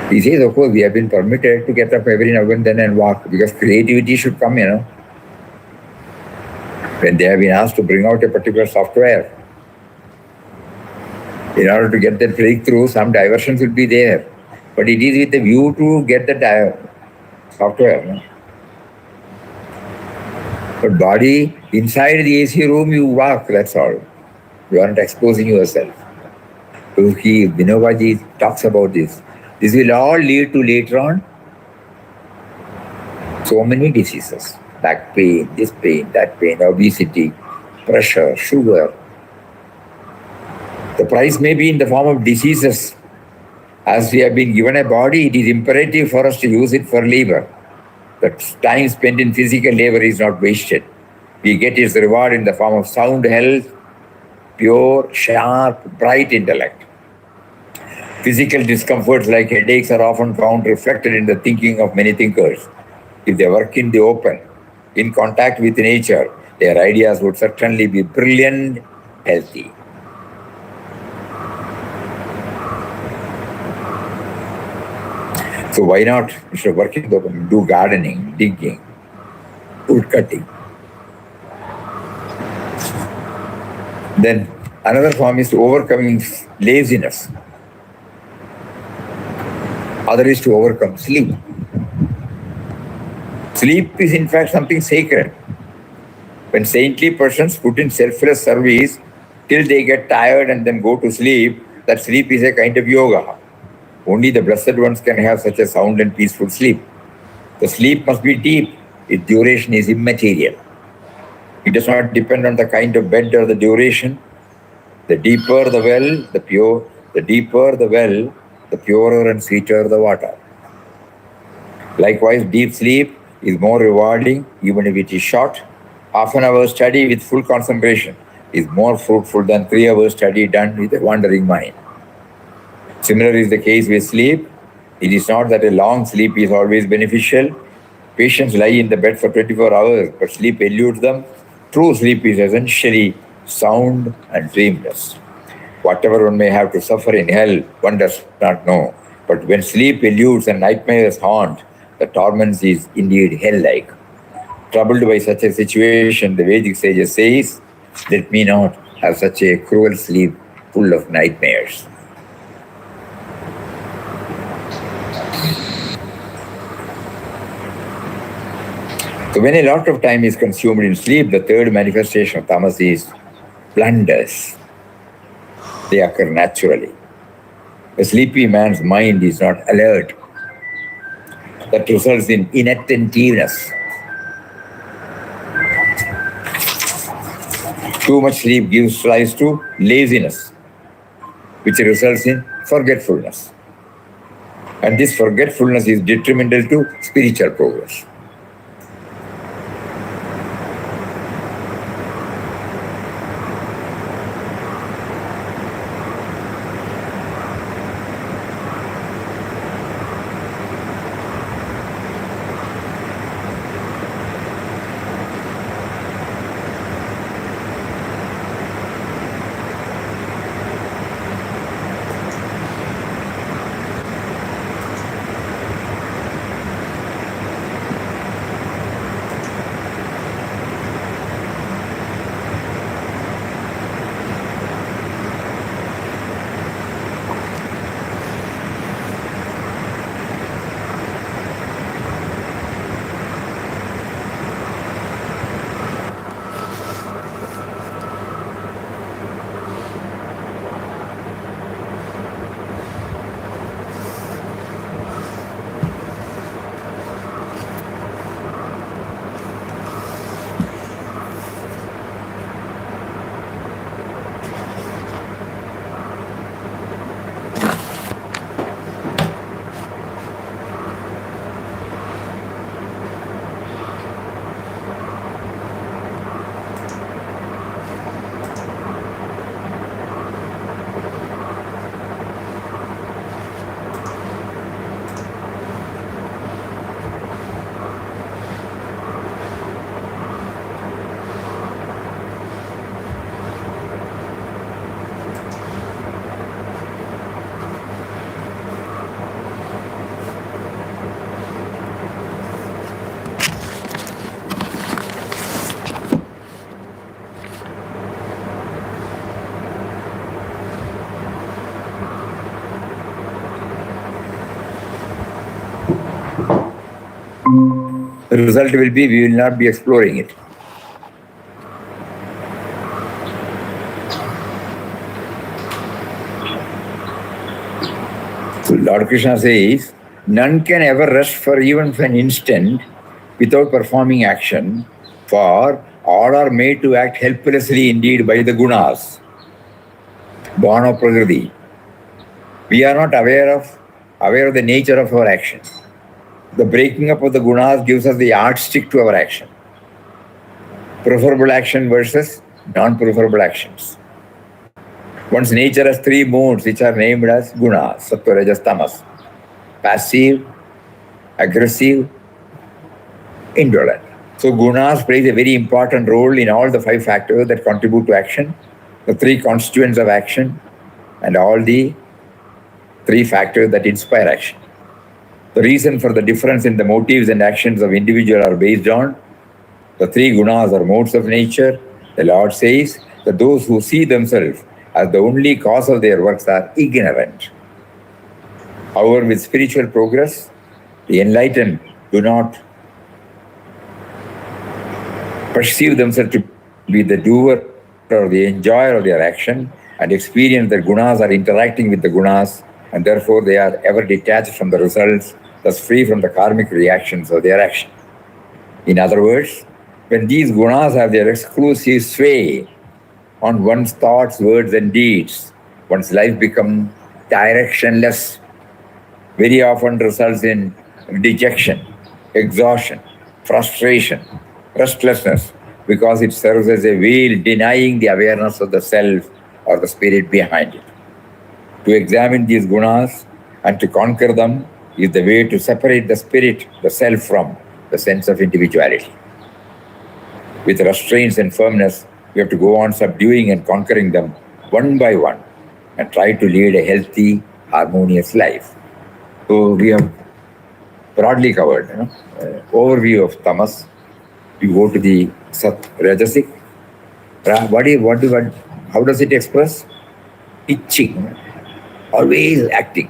He says, of course, we have been permitted to get up every now and then and walk because creativity should come, When they have been asked to bring out a particular software, in order to get that breakthrough, some diversions will be there. But it is with the view to get the software. But body, inside the AC room, you walk, that's all. You aren't exposing yourself. So Vinobaji talks about this. This will all lead to later on so many diseases. Back pain, this pain, that pain, obesity, pressure, sugar. The price may be in the form of diseases. As we have been given a body, it is imperative for us to use it for labor. The time spent in physical labor is not wasted. We get its reward in the form of sound health, pure, sharp, bright intellect. Physical discomforts like headaches are often found reflected in the thinking of many thinkers. If they work in the open, in contact with nature, their ideas would certainly be brilliant, healthy. So why not, instead of working in the open, do gardening, digging, wood cutting. Then another form is to overcoming laziness. Other is to overcome sleep. Sleep is in fact something sacred. When saintly persons put in selfless service till they get tired and then go to sleep, that sleep is a kind of yoga. Only the blessed ones can have such a sound and peaceful sleep. The sleep must be deep. Its duration is immaterial. It does not depend on the kind of bed or the duration. The deeper the well, the deeper the well, the purer and sweeter the water. Likewise, deep sleep is more rewarding, even if it is short. Half an hour study with full concentration is more fruitful than 3 hours study done with a wandering mind. Similar is the case with sleep. It is not that a long sleep is always beneficial. Patients lie in the bed for 24 hours, but sleep eludes them. True sleep is essentially sound and dreamless. Whatever one may have to suffer in hell, one does not know. But when sleep eludes and nightmares haunt, the torment is indeed hell-like. Troubled by such a situation, the Vedic sages says, let me not have such a cruel sleep full of nightmares. So when a lot of time is consumed in sleep, the third manifestation of tamas is blunders. They occur naturally. A sleepy man's mind is not alert. That results in inattentiveness. Too much sleep gives rise to laziness, which results in forgetfulness. And this forgetfulness is detrimental to spiritual progress. The result will be we will not be exploring it. So Lord Krishna says, none can ever rest for even for an instant without performing action, for all are made to act helplessly indeed by the gunas, born of Prakriti. We are not aware of the nature of our action. The breaking up of the gunas gives us the yardstick to our action. Preferable action versus non-preferable actions. One's nature has three modes which are named as gunas, sattva, rajas, tamas. Passive, aggressive, indolent. So gunas plays a very important role in all the 5 factors that contribute to action, the 3 constituents of action, and all the 3 factors that inspire action. The reason for the difference in the motives and actions of individuals are based on the 3 gunas or modes of nature. The Lord says that those who see themselves as the only cause of their works are ignorant. However, with spiritual progress, the enlightened do not perceive themselves to be the doer or the enjoyer of their action and experience that gunas are interacting with the gunas, and therefore they are ever detached from the results, thus free from the karmic reactions of their action. In other words, when these gunas have their exclusive sway on one's thoughts, words and deeds, one's life becomes directionless very often results in dejection, exhaustion, frustration, restlessness, because it serves as a veil denying the awareness of the self or the spirit behind it. To examine these gunas and to conquer them is the way to separate the spirit, the self, from the sense of individuality. With restraints and firmness, we have to go on subduing and conquering them one by one and try to lead a healthy, harmonious life. So we have broadly covered, overview of tamas. We go to the rajasic. How does it express? Itching, always acting,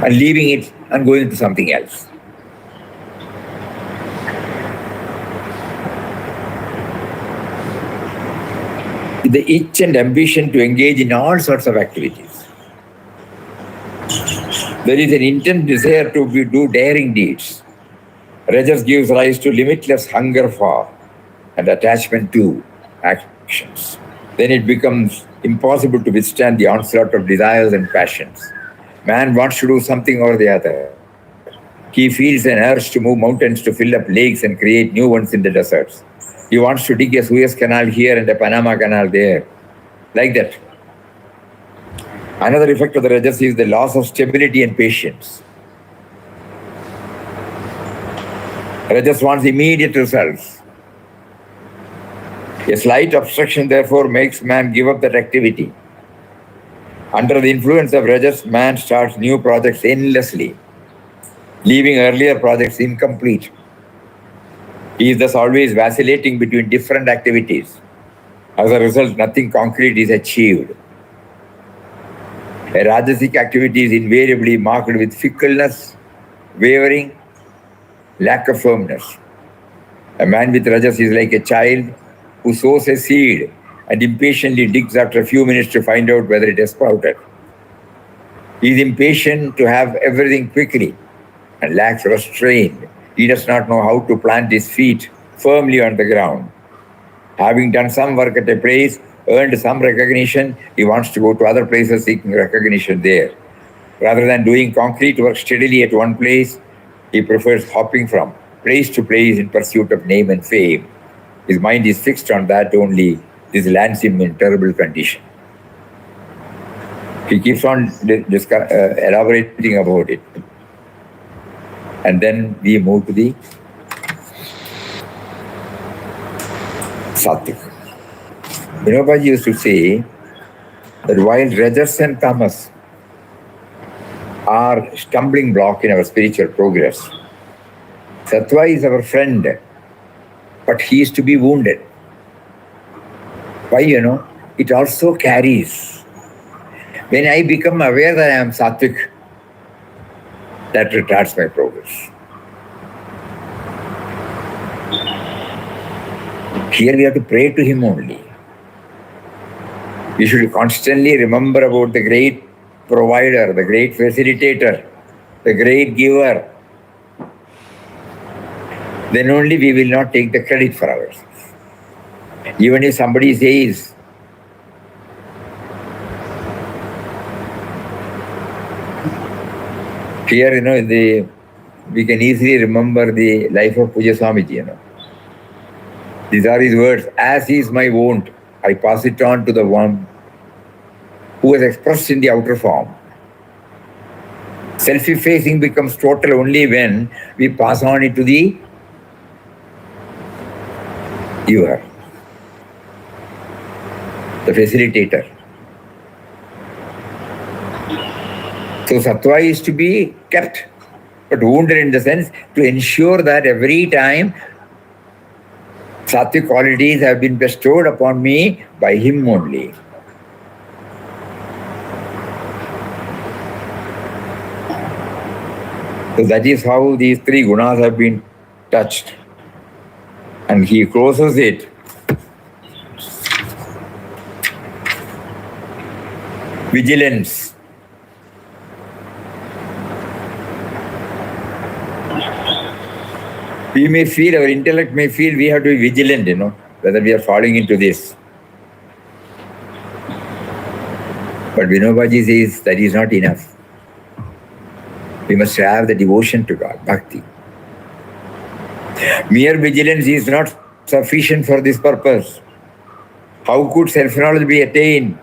and leaving it and going to something else. The itch and ambition to engage in all sorts of activities. There is an intense desire to do daring deeds. Rajas gives rise to limitless hunger for and attachment to actions. Then it becomes impossible to withstand the onslaught of desires and passions. Man wants to do something or the other. He feels an urge to move mountains, to fill up lakes and create new ones in the deserts. He wants to dig a Suez Canal here and a Panama Canal there. Like that. Another effect of the rajas is the loss of stability and patience. Rajas wants immediate results. A slight obstruction, therefore, makes man give up that activity. Under the influence of rajas, man starts new projects endlessly, leaving earlier projects incomplete. He is thus always vacillating between different activities. As a result, nothing concrete is achieved. A rajasic activity is invariably marked with fickleness, wavering, lack of firmness. A man with rajas is like a child who sows a seed and impatiently digs after a few minutes to find out whether it has sprouted. He is impatient to have everything quickly and lacks restraint. He does not know how to plant his feet firmly on the ground. Having done some work at a place, earned some recognition, he wants to go to other places seeking recognition there. Rather than doing concrete work steadily at one place, he prefers hopping from place to place in pursuit of name and fame. His mind is fixed on that only. This lands him in terrible condition. He keeps on elaborating about it. And then we move to the Sattvic. Vinobaji used to say that while rajas and tamas are stumbling block in our spiritual progress, Sattva is our friend, but he is to be wounded. Why, it also carries. When I become aware that I am Sattvic, that retards my progress. Here we have to pray to him only. We should constantly remember about the great provider, the great facilitator, the great giver. Then only we will not take the credit for ourselves. Even if somebody says, here, we can easily remember the life of Puja Swamiji, These are his words. As is my wont, I pass it on to the one who is expressed in the outer form. Self-effacing becomes total only when we pass on it to the giver, the facilitator. So Sattva is to be kept, but wounded in the sense to ensure that every time Sattvic qualities have been bestowed upon me by him only. So that is how these three gunas have been touched. And he closes it. Vigilance. We may feel, our intellect may feel we have to be vigilant, whether we are falling into this. But Vinobaji says that is not enough. We must have the devotion to God, bhakti. Mere vigilance is not sufficient for this purpose. How could self-knowledge be attained?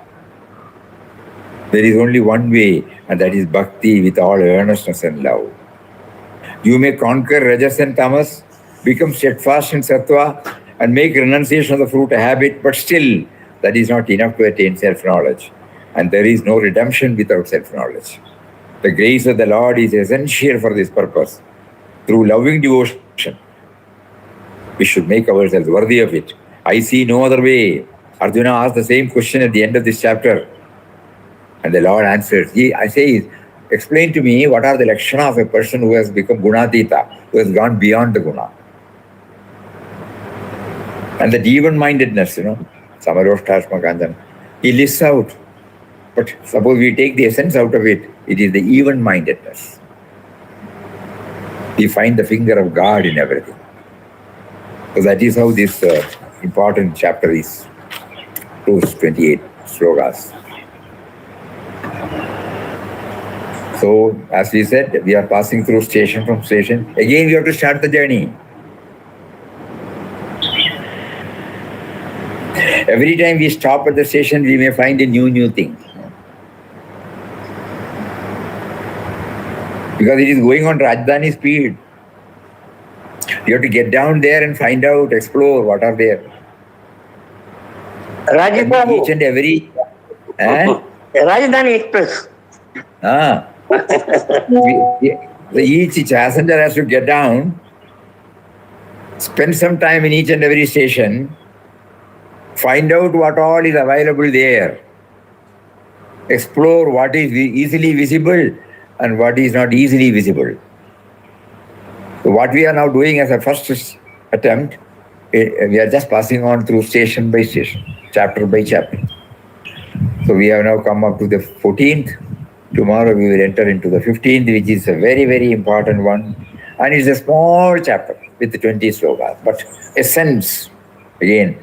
There is only one way, and that is bhakti with all earnestness and love. You may conquer rajas and tamas, become steadfast in sattva, and make renunciation of the fruit a habit, but still that is not enough to attain self-knowledge. And there is no redemption without self-knowledge. The grace of the Lord is essential for this purpose. Through loving devotion, we should make ourselves worthy of it. I see no other way. Arjuna asked the same question at the end of this chapter. And the Lord answers. I say, explain to me what are the lakshana of a person who has become gunatita, who has gone beyond the guna. And that even-mindedness, Samaroshtasma Gandhan, he lists out. But suppose we take the essence out of it, it is the even-mindedness. We find the finger of God in everything. So that is how this important chapter is. Close 28 slokas. So, as we said, we are passing through station from station. Again, we have to start the journey. Every time we stop at the station, we may find a new thing. Because it is going on Rajdhani speed. You have to get down there and find out, explore what are there. Each and every... Rajdhani Express. Each passenger has to get down, spend some time in each and every station, find out what all is available there, explore what is easily visible and what is not easily visible. So what we are now doing as a first attempt, we are just passing on through station by station, chapter by chapter. So we have now come up to the 14th. Tomorrow we will enter into the 15th, which is a very, very important one. And it's a small chapter with 20 slokas. But essence, again,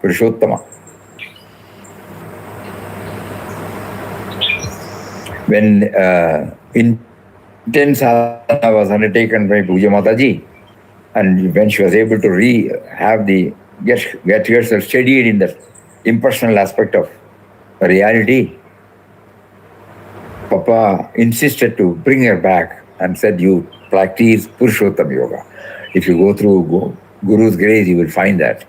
Purushottama. When intense sadhana was undertaken by Puja Mataji, and when she was able to get herself steadied in the impersonal aspect of reality, Papa insisted to bring her back and said, you practice Purushottam Yoga. If you go through Guru's grace, you will find that.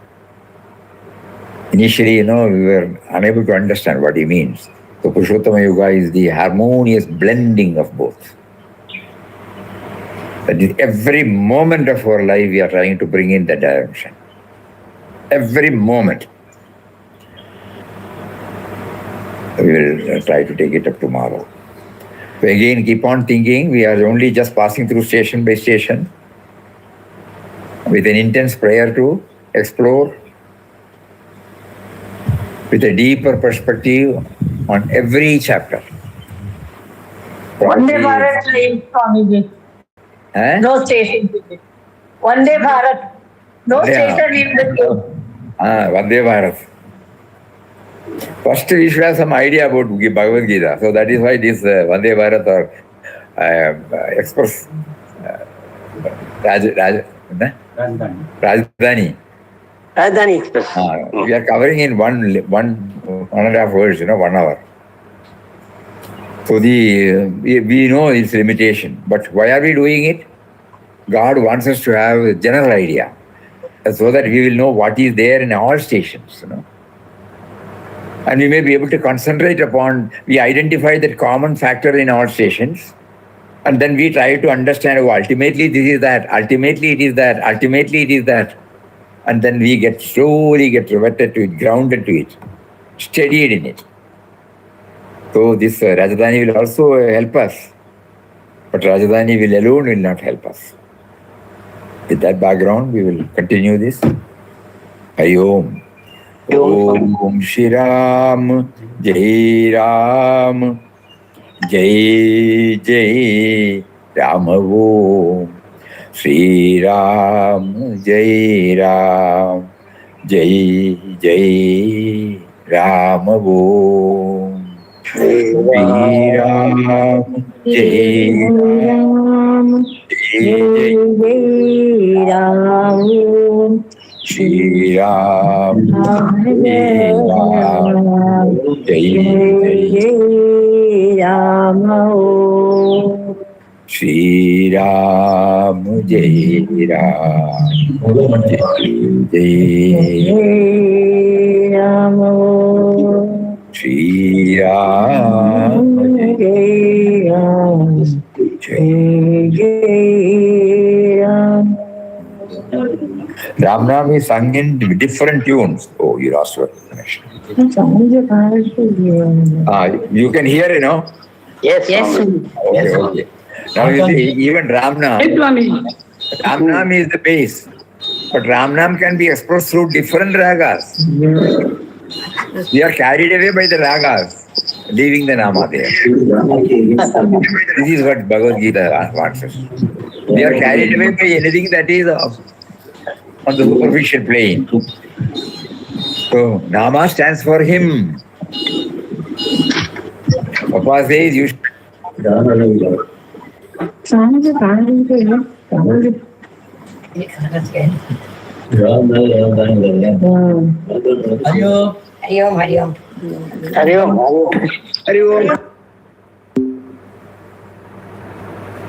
Initially, we were unable to understand what he means. So Purushottama Yoga is the harmonious blending of both. That is, every moment of our life we are trying to bring in that direction. Every moment. We will try to take it up tomorrow. So again, keep on thinking, we are only just passing through station by station with an intense prayer to explore with a deeper perspective on every chapter. Vande Bharat train, Swamiji. No station visit. Vande Bharat. No station visit. Vande Bharat. First, we should have some idea about Bhagavad Gita. So that is why this Vande Bharat or Express Rajdhani Express. We are covering in one and a half words, 1 hour. So we know its limitation. But why are we doing it? God wants us to have a general idea, so that we will know what is there in all stations. And we may be able to concentrate upon, we identify that common factor in all stations, and then we try to understand, ultimately this is that, ultimately it is that, ultimately it is that. And then we slowly get riveted to it, grounded to it, steadied in it. So this Rajdhani will also help us, but Rajdhani alone will not help us. With that background, we will continue this. Hari Om. Om Shri Ram, Jai Ram, Jai Jai Ram Om. Shri Ram, Jai Ram, Jai Jai Ram Om. Shri Ram, Jai Ram, Jai Ram. Shri Ram, Jai Ram, Jai Ram. Shri Ram, Jai Ram, Jai Ram. Shri Ram, Ram Ram is sung in different tunes. Oh, you lost your connection. You can hear, you know? Yes. Okay, okay. Now you see, even Ram Nam is the base. But Ram Nam can be expressed through different ragas. We are carried away by the ragas, leaving the Nama there. This is what Bhagavad Gita wants us. We are carried away by anything that is on the superficial plane. So, Nama stands for him. Papa says you should. Hari Om.